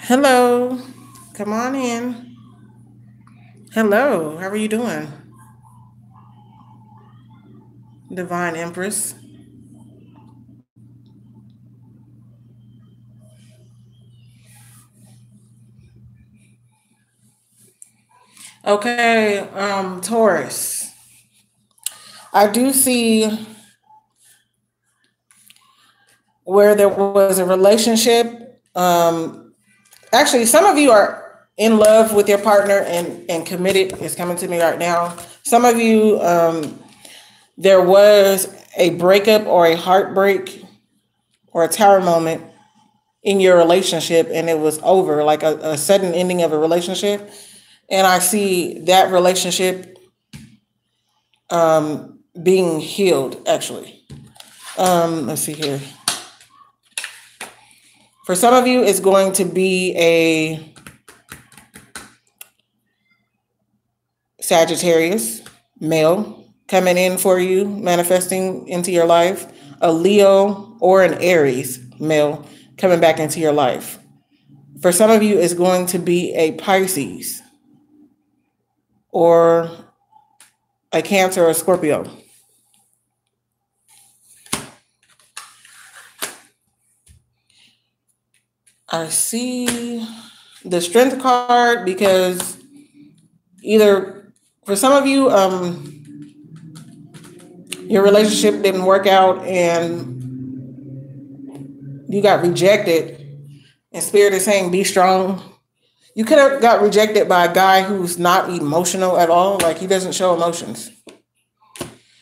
Hello. Come on in. Hello. How are you doing? Divine Empress. Okay, Taurus. I do see where there was a relationship. Actually, some of you are in love with your partner and committed. It's coming to me right now. Some of you, there was a breakup or a heartbreak or a tower moment in your relationship and it was over, like a sudden ending of a relationship. And I see that relationship being healed, actually. Let's see here. For some of you, it's going to be a Sagittarius male coming in for you, manifesting into your life, a Leo or an Aries male coming back into your life. For some of you, it's going to be a Pisces or a Cancer or a Scorpio. I see the Strength card because either for some of you, your relationship didn't work out and you got rejected, and Spirit is saying, be strong. You could have got rejected by a guy who's not emotional at all, like he doesn't show emotions.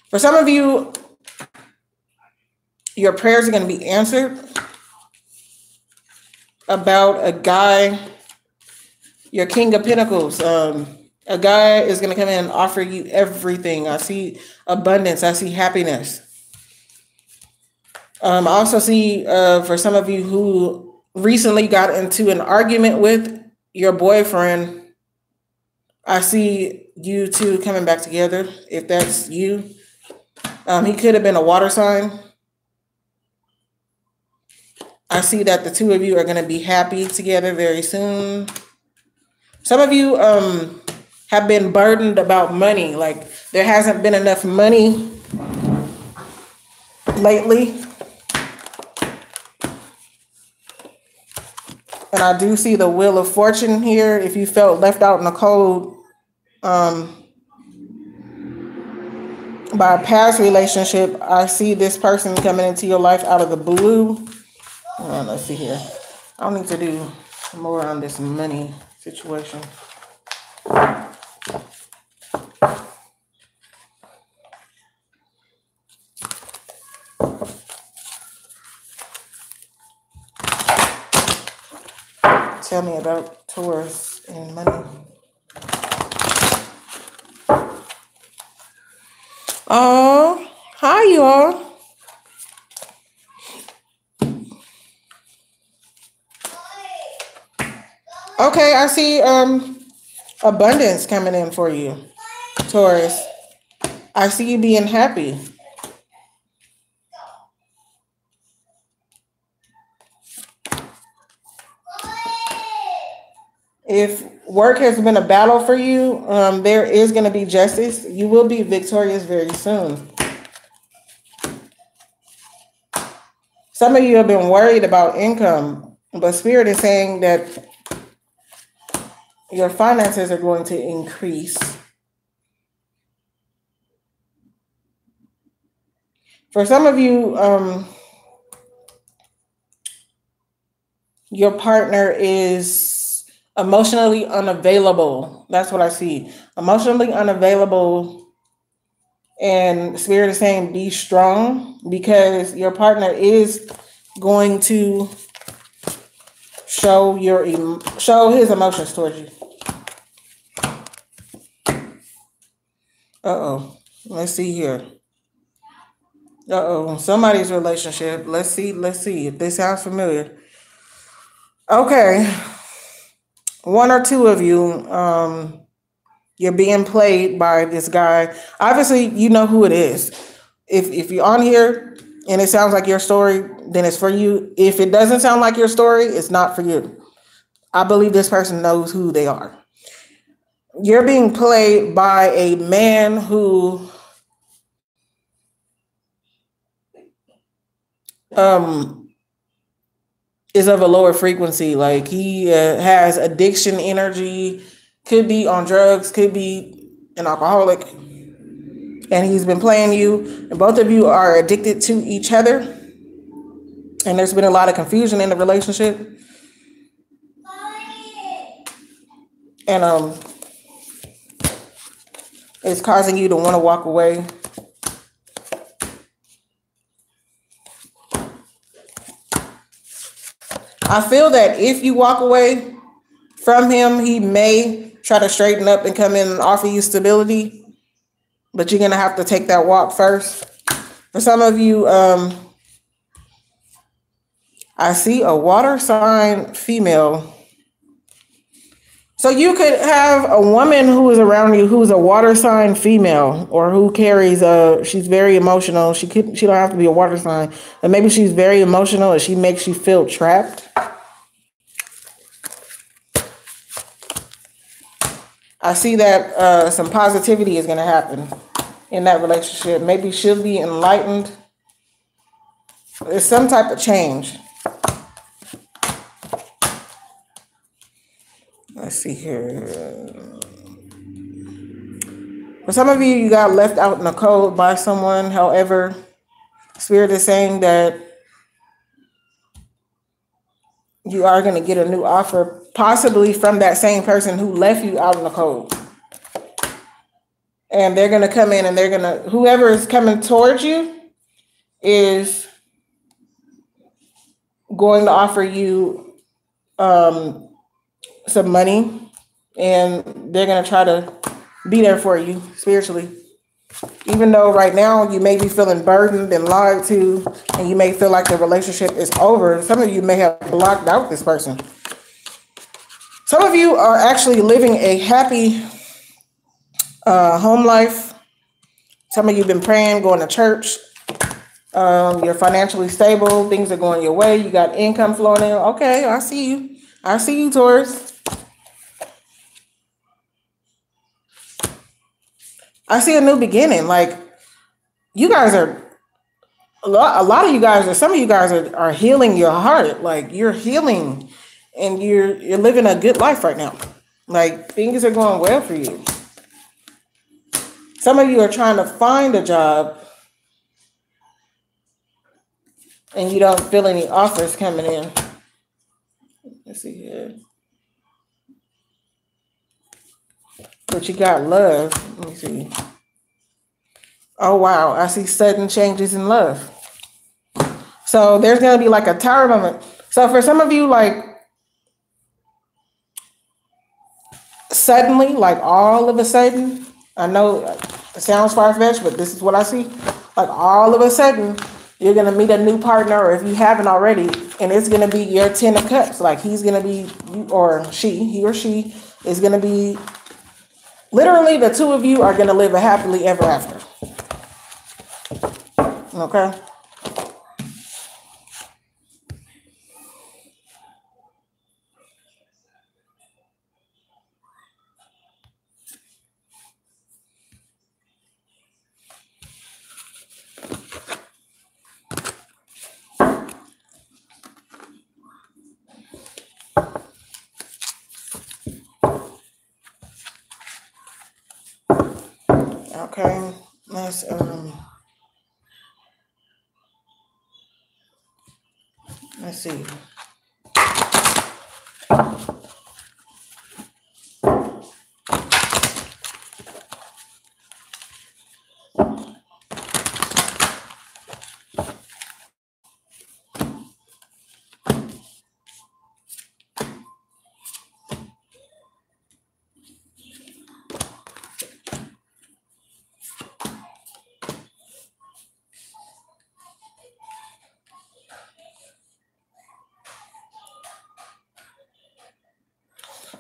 For some of you, your prayers are going to be answered about a guy, your King of Pentacles. A guy is going to come in and offer you everything. I see abundance. I see happiness. I also see for some of you who recently got into an argument with your boyfriend, I see you two coming back together. If that's you, he could have been a water sign. I see that the two of you are going to be happy together very soon. Some of you have been burdened about money. Like there hasn't been enough money lately. And I do see the Wheel of Fortune here. If you felt left out in the cold by a past relationship, I see this person coming into your life out of the blue. Let's see here. I need to do more on this money situation. Tell me about Taurus and money. Oh, hi, you all. Okay, I see abundance coming in for you, Taurus. I see you being happy. If work has been a battle for you, there is going to be justice. You will be victorious very soon. Some of you have been worried about income, but Spirit is saying that your finances are going to increase. For some of you, your partner is emotionally unavailable. That's what I see. Emotionally unavailable. And Spirit is saying be strong because your partner is going to show his emotions towards you. Uh-oh. Let's see here. Uh-oh. Somebody's relationship. Let's see if this sounds familiar. Okay. One or two of you, you're being played by this guy. Obviously, you know who it is. If you're on here and it sounds like your story, then it's for you. If it doesn't sound like your story, it's not for you. I believe this person knows who they are. You're being played by a man who um is of a lower frequency. Like he has addiction energy, could be on drugs, could be an alcoholic, and he's been playing you. And both of you are addicted to each other, and there's been a lot of confusion in the relationship. And it's causing you to want to walk away. I feel that if you walk away from him, he may try to straighten up and come in and offer you stability, but you're going to have to take that walk first. For some of you, I see a water sign female. So you could have a woman who is around you who's a water sign female, or who carries she's very emotional. She don't have to be a water sign, but maybe she's very emotional and she makes you feel trapped. I see that some positivity is going to happen in that relationship. Maybe she'll be enlightened. There's some type of change. Let's see here. For some of you, you got left out in the cold by someone. However, Spirit is saying that you are going to get a new offer, possibly from that same person who left you out in the cold. And they're going to come in and whoever is coming towards you is going to offer you some money, and they're going to try to be there for you spiritually. Even though right now you may be feeling burdened and lied to, and you may feel like the relationship is over, some of you may have blocked out this person. Some of you are actually living a happy home life. Some of you have been praying, going to church. You're financially stable. Things are going your way. You got income flowing in. Okay, I see you. I see you, Taurus. I see a new beginning. Like, you guys are, a lot of you guys, or some of you guys are healing your heart. Like, you're healing and you're living a good life right now. Like, things are going well for you. Some of you are trying to find a job and you don't feel any offers coming in. Let's see here. But you got love. Let me see. Oh, wow. I see sudden changes in love. So there's going to be like a tower moment. So for some of you, like, suddenly, like all of a sudden, I know it sounds far-fetched, but this is what I see. Like all of a sudden, you're going to meet a new partner, or if you haven't already, and it's going to be your 10 of cups. Like he's going to be, or he or she is going to be, literally the two of you are going to live a happily ever after. Okay? Okay, let's see.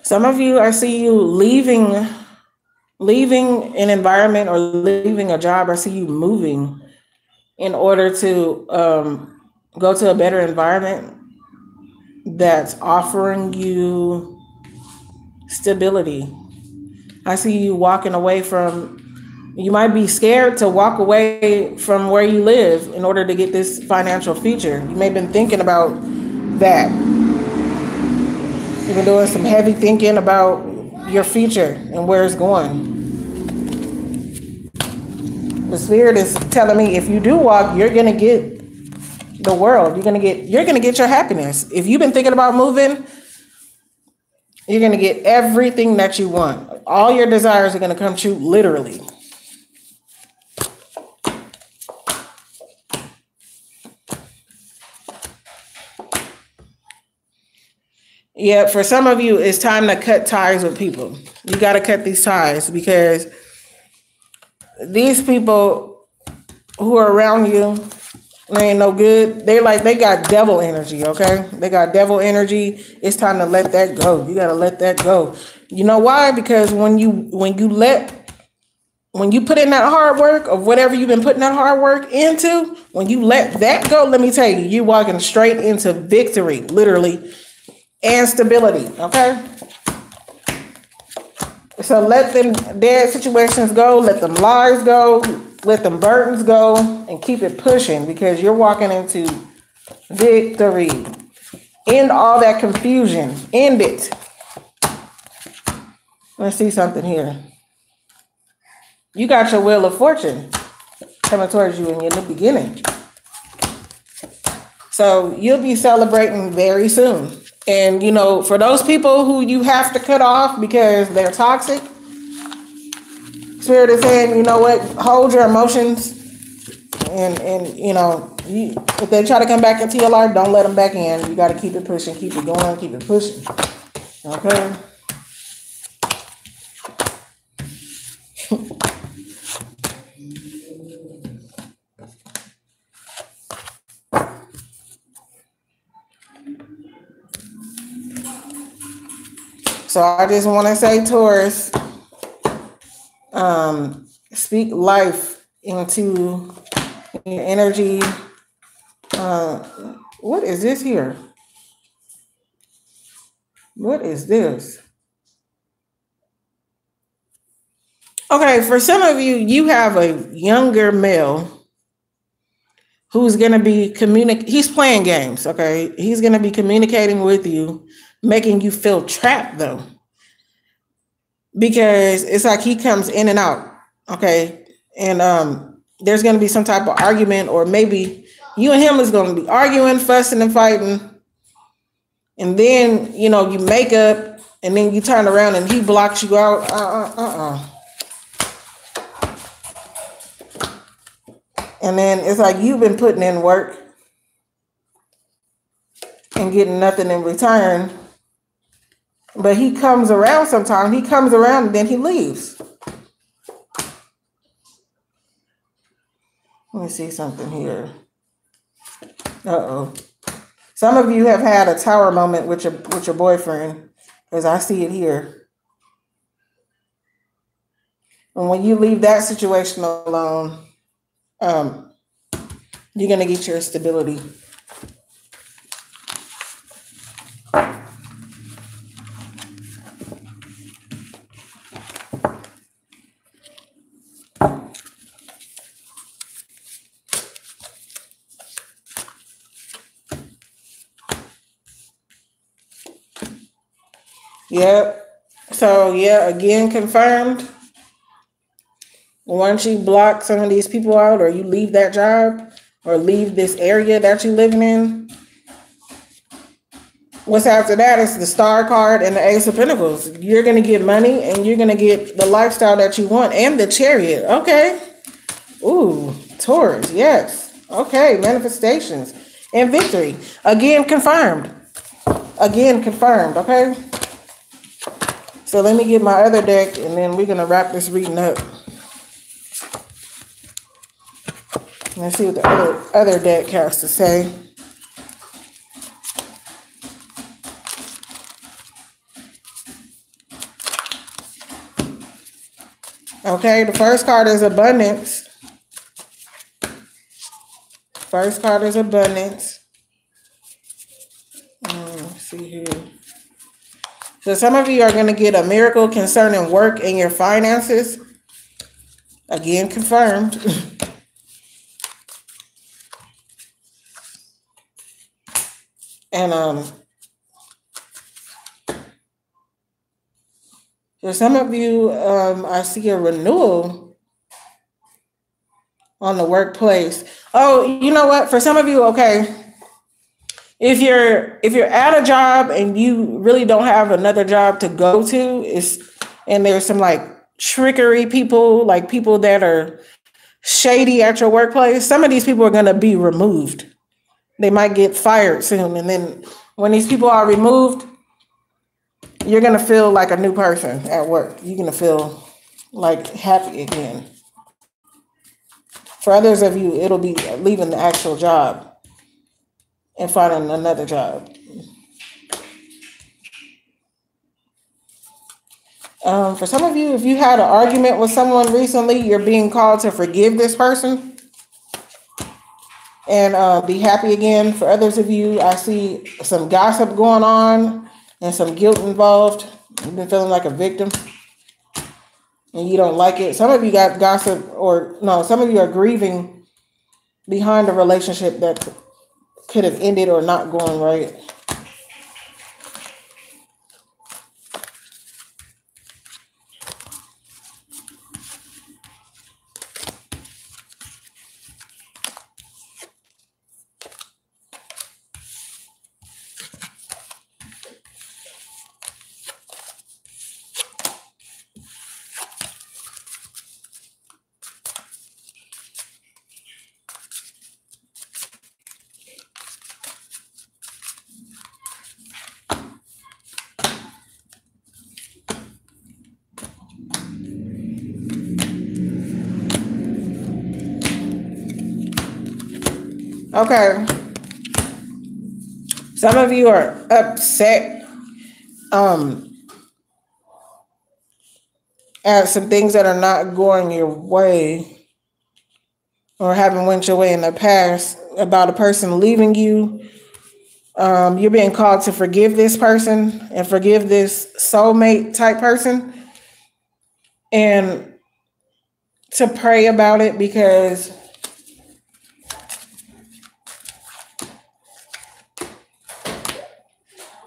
Some of you, I see you leaving an environment or leaving a job. I see you moving in order to go to a better environment, that's offering you stability. I see you walking away from, you might be scared to walk away from where you live in order to get this financial future. You may have been thinking about that. You've been doing some heavy thinking about your future and where it's going. The spirit is telling me if you do walk, you're gonna get the world. You're gonna get your happiness. If you've been thinking about moving, you're gonna get everything that you want. All your desires are gonna come true, literally. Yeah, for some of you, it's time to cut ties with people. You got to cut these ties because these people who are around you, they ain't no good. They got devil energy, okay? They got devil energy. It's time to let that go. You got to let that go. You know why? Because when you put in that hard work of whatever you've been putting that hard work into, when you let that go, let me tell you, you're walking straight into victory, literally, and stability, okay? So let them dead situations go, let them lies go, let them burdens go, and keep it pushing because you're walking into victory. End all that confusion. End it. Let's see something here. You got your wheel of fortune coming towards you in your new beginning. So you'll be celebrating very soon. And, you know, for those people who you have to cut off because they're toxic, Spirit is saying, you know what, hold your emotions. And you know, if they try to come back into your life, don't let them back in. You got to keep it pushing, keep it going, keep it pushing. Okay? So I just want to say, Taurus, speak life into your energy. What is this here? What is this? Okay, for some of you, you have a younger male who's going to be he's playing games, okay? He's going to be communicating with you, making you feel trapped though. Because it's like he comes in and out, okay? And there's going to be some type of argument, or maybe you and him is going to be arguing, fussing and fighting. And then, you know, you make up and then you turn around and he blocks you out. And then it's like you've been putting in work and getting nothing in return. But he comes around sometimes. He comes around and then he leaves. Let me see something here. Uh-oh. Some of you have had a tower moment with your boyfriend, because I see it here. And when you leave that situation alone, you're going to get your stability. Yep. So, yeah, again, confirmed. Once you block some of these people out, or you leave that job, or leave this area that you're living in, what's after that is the Star card and the Ace of Pentacles. You're going to get money, and you're going to get the lifestyle that you want, and the Chariot. Okay. Ooh, Taurus. Yes. Okay. Manifestations and victory. Again, confirmed. Again, confirmed. Okay. So let me get my other deck, and then we're going to wrap this reading up. Let's see what the other deck has to say. Okay, the first card is abundance. First card is abundance. Let's you. So some of you are going to get a miracle concerning work and your finances. Again, confirmed. And for some of you, I see a renewal on the workplace. Oh, you know what? For some of you, okay. If you're at a job and you really don't have another job to go to, and there's some like trickery people, like people that are shady at your workplace, some of these people are going to be removed. They might get fired soon. And then when these people are removed, you're going to feel like a new person at work. You're going to feel like happy again. For others of you, it'll be leaving the actual job and finding another job. For some of you, if you had an argument with someone recently, you're being called to forgive this person and be happy again. For others of you, I see some gossip going on and some guilt involved. You've been feeling like a victim and you don't like it. Some of you got gossip, some of you are grieving behind a relationship that could have ended or not going right. Okay. Some of you are upset at some things that are not going your way or haven't went your way in the past about a person leaving you. You're being called to forgive this person and forgive this soulmate type person and to pray about it, because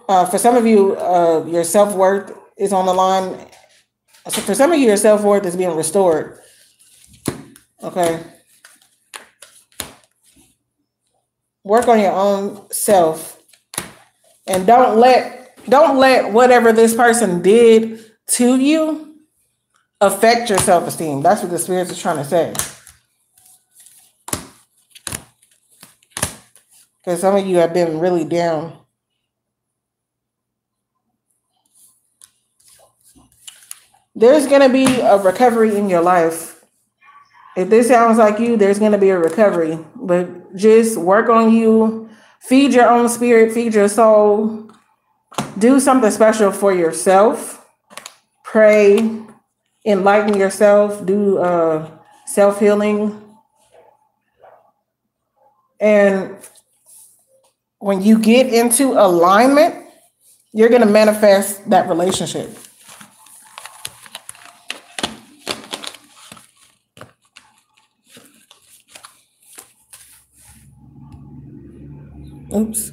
for some of you, your self-worth is on the line. So for some of you, your self-worth is being restored. Okay. Work on your own self and don't let whatever this person did to you affect your self-esteem. That's what the spirits is trying to say. Because some of you have been really down. There's going to be a recovery in your life. If this sounds like you, there's going to be a recovery. But just work on you. Feed your own spirit. Feed your soul. Do something special for yourself. Pray. Enlighten yourself. Do self-healing. And when you get into alignment, you're going to manifest that relationship. Oops.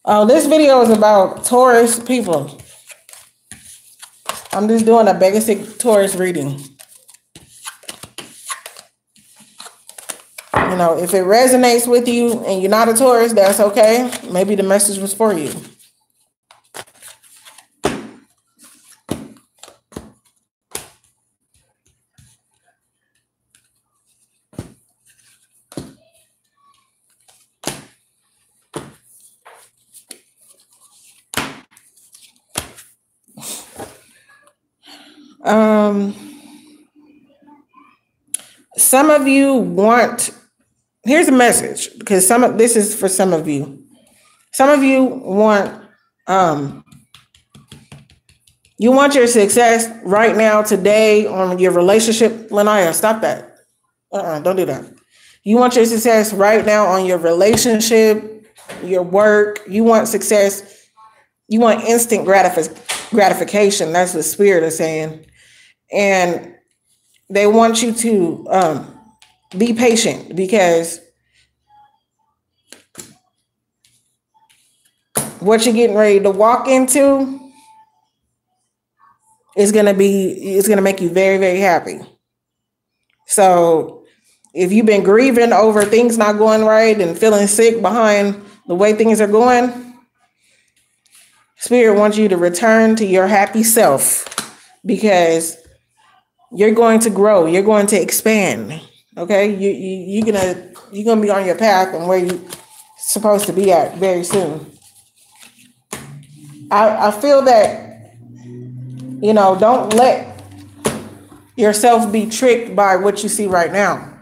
Oh, this video is about Taurus people. I'm just doing a basic Taurus reading. You know, if it resonates with you and you're not a Taurus, that's okay. Maybe the message was for you. Some of you want, here's a message, because this is for some of you. Some of you want You want your success right now, today, on your relationship. Lanaya, stop that. Don't do that. You want your success right now on your relationship, your work. You want success. You want instant gratification. That's what Spirit is saying. And they want you to be patient, because what you're getting ready to walk into is going to make you very, very happy. So if you've been grieving over things not going right and feeling sick behind the way things are going, Spirit wants you to return to your happy self, because you're going to grow. You're going to expand. Okay, you're gonna be on your path and where you're supposed to be at very soon. I feel that, don't let yourself be tricked by what you see right now.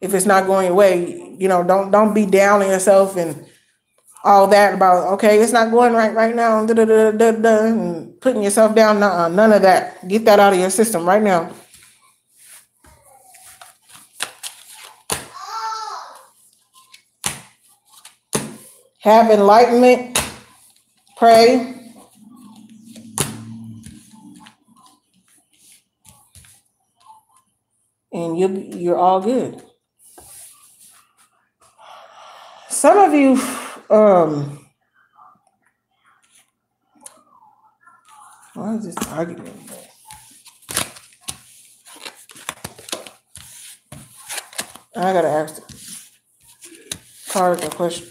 If it's not going your way, don't be down on yourself and all that about, okay, it's not going right now, and putting yourself down. None of that. Get that out of your system right now. Have enlightenment. Pray. And you're all good. Some of you, why is this argument? I gotta ask the card a question.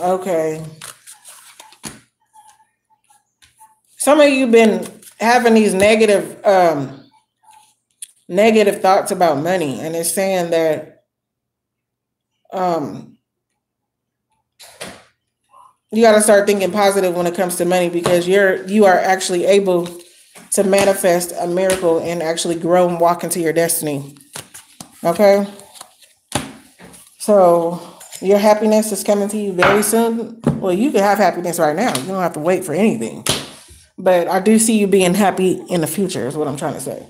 Okay. Some of you been having these negative thoughts about money, and it's saying that you got to start thinking positive when it comes to money, because you are actually able to manifest a miracle and actually grow and walk into your destiny. Okay? So your happiness is coming to you very soon. Well, you can have happiness right now. You don't have to wait for anything. But I do see you being happy in the future is what I'm trying to say.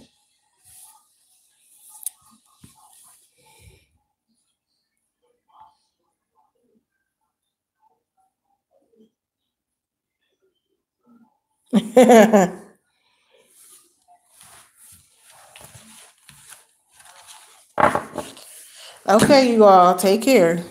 Okay, you all, take care.